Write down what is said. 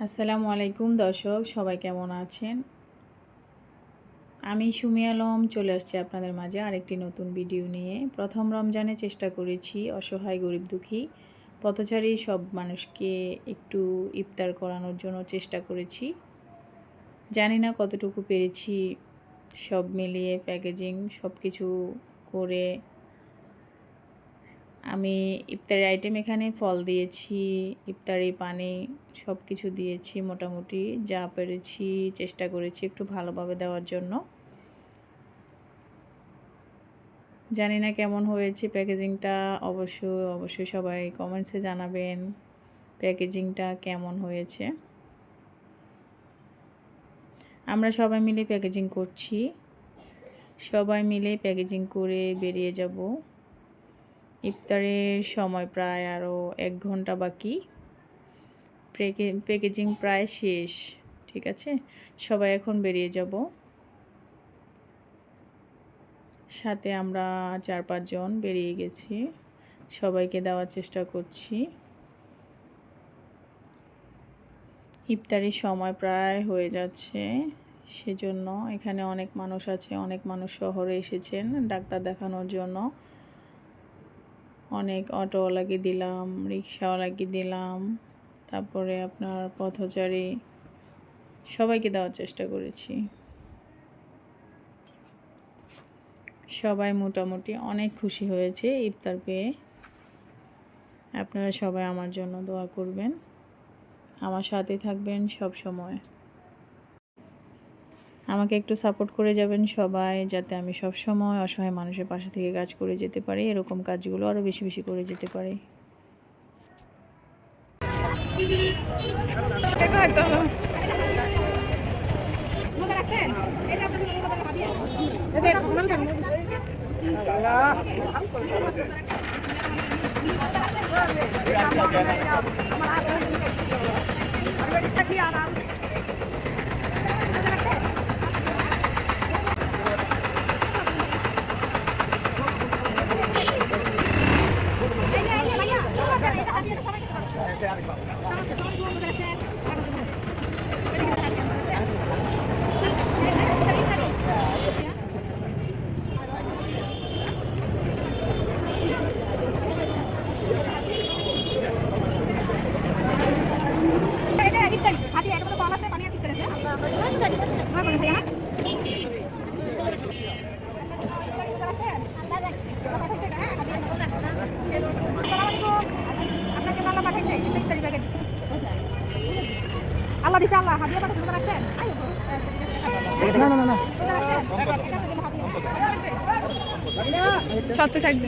আসসালামু আলাইকুম দর্শক, সবাই কেমন আছেন? আমি সুমি আলম চলে আসছি আপনাদের মাঝে আরেকটি নতুন ভিডিও নিয়ে। প্রথম রমজানে চেষ্টা করেছি অসহায় গরিব দুঃখী পথচারী সব মানুষকে একটু ইফতার করানোর জন্য চেষ্টা করেছি। জানি না কতটুকু পেরেছি, সব মিলিয়ে প্যাকেজিং সব কিছু করে আমি ইফতারি আইটেম এখানে ফল দিয়েছি, ইফতারি পানি সব কিছু দিয়েছি। মোটামুটি যা পেরেছি চেষ্টা করেছি একটু ভালোভাবে দেওয়ার জন্য। জানি না কেমন হয়েছে প্যাকেজিংটা, অবশ্যই সবাই কমেন্টসে জানাবেন প্যাকেজিংটা কেমন হয়েছে। আমরা সবাই মিলে প্যাকেজিং করছি, সবাই মিলে প্যাকেজিং করে বেরিয়ে যাব। ইফতারের সময় প্রায় আরও 1 ঘন্টা বাকি। প্যাকেজিং প্রায় শেষ, ঠিক আছে। সবাই এখন বেরিয়ে যাব। সাথে আমরা 4-5 জন বেরিয়ে গেছি, সবাইকে দেওয়ার চেষ্টা করছি। ইফতারির সময় প্রায় হয়ে যাচ্ছে, সেজন্য এখানে অনেক মানুষ আছে, অনেক মানুষ শহরে এসেছেন ডাক্তার দেখানোর জন্য। অনেক অটোওয়ালাকে দিলাম, রিক্সাওয়ালাকে দিলাম, তারপরে আপনার পথচারী সবাইকে দেওয়ার চেষ্টা করেছি। সবাই মোটামুটি অনেক খুশি হয়েছে ইফতার পেয়ে। আপনারা সবাই আমার জন্য দোয়া করবেন, আমার সাথে থাকবেন সব সময়। আমাকে একটু সাপোর্ট করে যাবেন সবাই, যাতে আমি সব সময় অসহায় মানুষের পাশে থেকে কাজ করে যেতে পারি, এরকম কাজগুলো আরও বেশি বেশি করে যেতে পারি। আল্লাহ দিছে, আল্লাহ হাদিয়া পাঠাতে তোমরা রাখছেন। না না না না সত্য থাকবে।